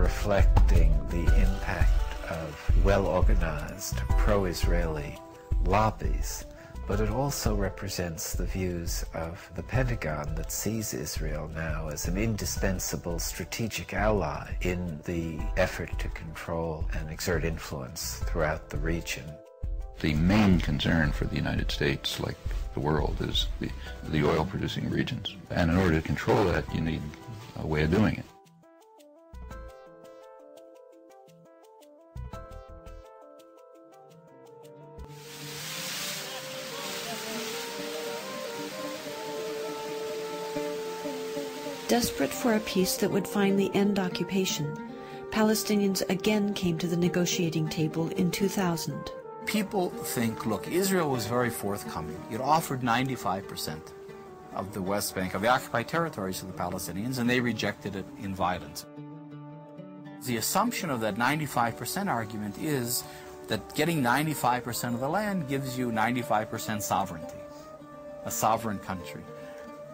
reflecting the impact of well-organized pro-Israeli lobbies, but it also represents the views of the Pentagon that sees Israel now as an indispensable strategic ally in the effort to control and exert influence throughout the region. The main concern for the United States, like the world, is the oil-producing regions. And in order to control that, you need a way of doing it. Desperate for a peace that would finally end occupation, Palestinians again came to the negotiating table in 2000. People think, look, Israel was very forthcoming. It offered 95% of the West Bank, of the occupied territories to the Palestinians, and they rejected it in violence. The assumption of that 95% argument is that getting 95% of the land gives you 95% sovereignty, a sovereign country.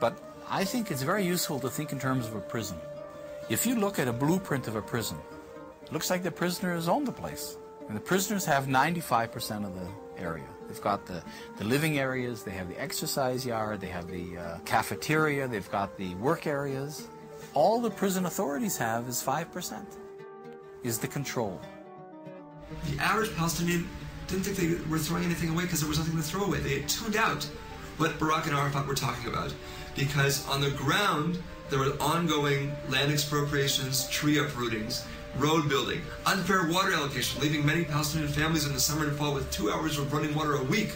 But I think it's very useful to think in terms of a prison. If you look at a blueprint of a prison, it looks like the prisoners own the place. And the prisoners have 95% of the area. They've got the living areas, they have the exercise yard, they have the cafeteria, they've got the work areas. All the prison authorities have is 5%, is the control. The average Palestinian didn't think they were throwing anything away because there was nothing to throw away. They had tuned out what Barak and Arafat were talking about, because on the ground there were ongoing land expropriations, tree uprootings, road building, unfair water allocation, leaving many Palestinian families in the summer and fall with 2 hours of running water a week,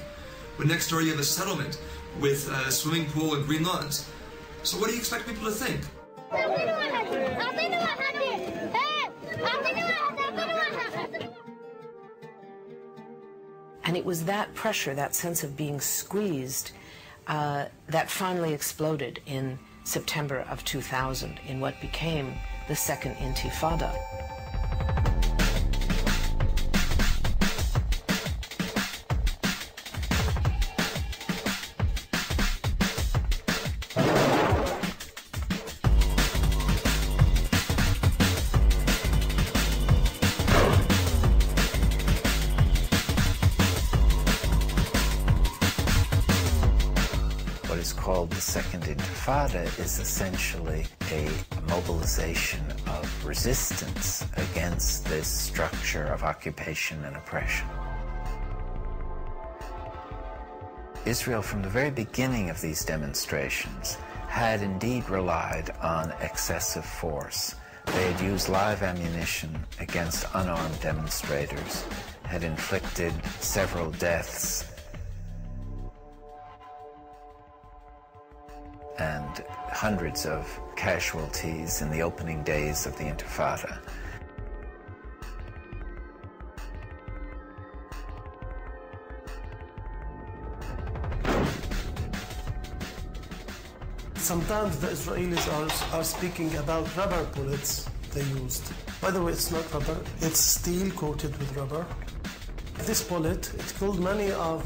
when next door you have a settlement with a swimming pool and green lawns. So what do you expect people to think? And it was that pressure, that sense of being squeezed, that finally exploded in September of 2000 in what became the Second Intifada. What is called the Second Intifada is essentially a mobilization of resistance against this structure of occupation and oppression. Israel, from the very beginning of these demonstrations, had indeed relied on excessive force. They had used live ammunition against unarmed demonstrators, had inflicted several deaths, and hundreds of casualties in the opening days of the Intifada. Sometimes the Israelis are speaking about rubber bullets they used. By the way, it's not rubber, it's steel coated with rubber. This bullet, it killed many of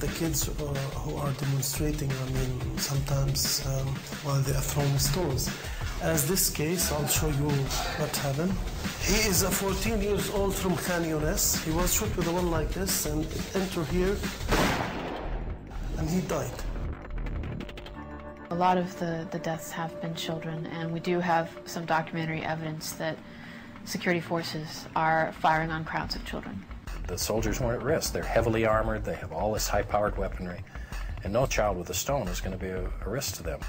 the kids who are demonstrating, sometimes while they are throwing stones. As this case, I'll show you what happened. He is a 14 years old from Khan Younis. He was shot with a one like this and it entered here, and he died. A lot of the deaths have been children, and we do have some documentary evidence that security forces are firing on crowds of children. The soldiers weren't at risk. They're heavily armored, they have all this high-powered weaponry, and no child with a stone is going to be a risk to them.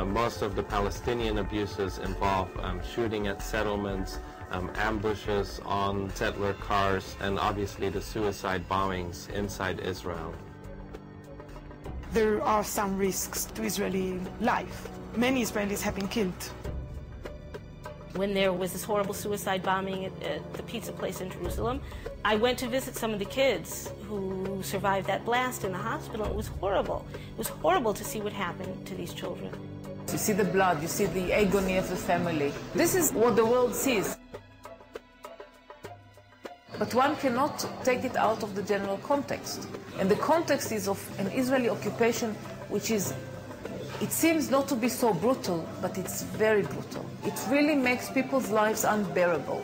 Most of the Palestinian abuses involve shooting at settlements, ambushes on settler cars, and obviously the suicide bombings inside Israel. There are some risks to Israeli life. Many Israelis have been killed. When there was this horrible suicide bombing at the pizza place in Jerusalem, I went to visit some of the kids who survived that blast in the hospital. It was horrible. It was horrible to see what happened to these children. You see the blood, you see the agony of the family. This is what the world sees. But one cannot take it out of the general context. And the context is of an Israeli occupation which is, it seems not to be so brutal, but it's very brutal. It really makes people's lives unbearable.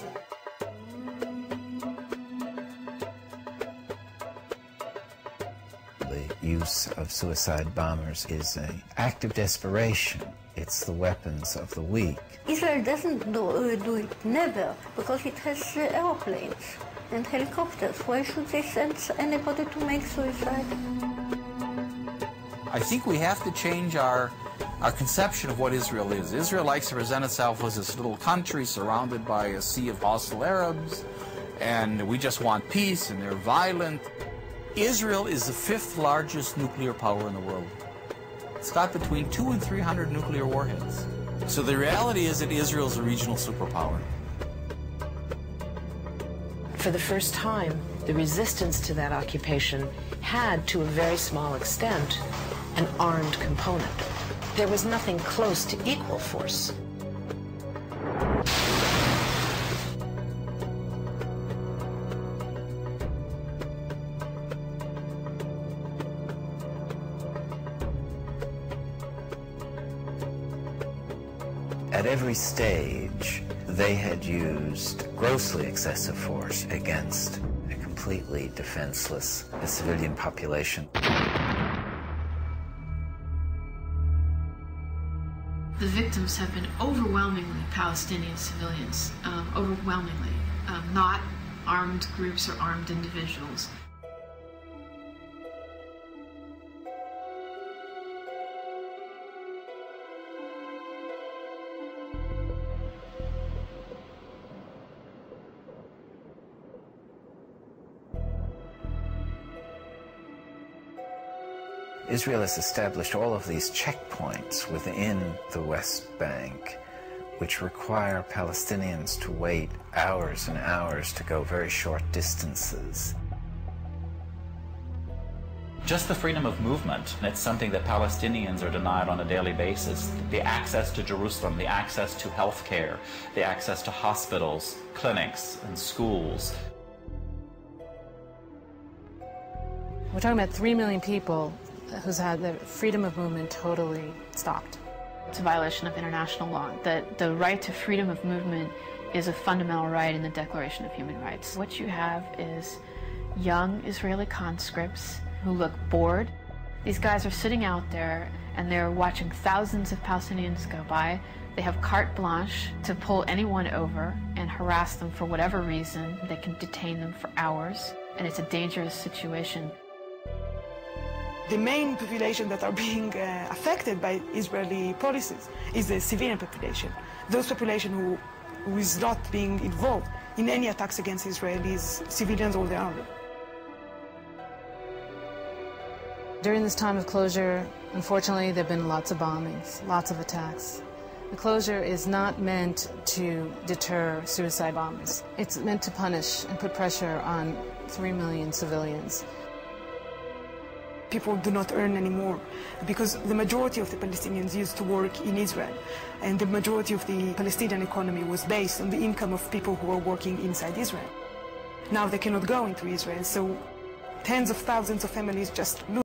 The use of suicide bombers is an act of desperation. It's the weapons of the weak. Israel doesn't do it, never, because it has airplanes and helicopters. Why should they send anybody to make suicide? I think we have to change our conception of what Israel is. Israel likes to present itself as this little country surrounded by a sea of hostile Arabs, and we just want peace, and they're violent. Israel is the 5th largest nuclear power in the world. It's got between 200 and 300 nuclear warheads. So the reality is that Israel is a regional superpower. For the first time, the resistance to that occupation had, to a very small extent, an armed component. There was nothing close to equal force. At every stage, they had used grossly excessive force against a completely defenseless civilian population. The victims have been overwhelmingly Palestinian civilians, overwhelmingly, not armed groups or armed individuals. Israel has established all of these checkpoints within the West Bank, which require Palestinians to wait hours and hours to go very short distances. Just the freedom of movement, it's something that Palestinians are denied on a daily basis. The access to Jerusalem, the access to health care, the access to hospitals, clinics, and schools. We're talking about 3 million people who's had their freedom of movement totally stopped. It's a violation of international law, that the right to freedom of movement is a fundamental right in the Declaration of Human Rights. What you have is young Israeli conscripts who look bored. These guys are sitting out there and they're watching thousands of Palestinians go by. They have carte blanche to pull anyone over and harass them for whatever reason. They can detain them for hours, and it's a dangerous situation. The main population that are being affected by Israeli policies is the civilian population. Those population who is not being involved in any attacks against Israelis, civilians or the army. During this time of closure, unfortunately, there have been lots of bombings, lots of attacks. The closure is not meant to deter suicide bombers. It's meant to punish and put pressure on 3 million civilians. People do not earn anymore because the majority of the Palestinians used to work in Israel, and the majority of the Palestinian economy was based on the income of people who were working inside Israel. Now they cannot go into Israel, so tens of thousands of families just lose.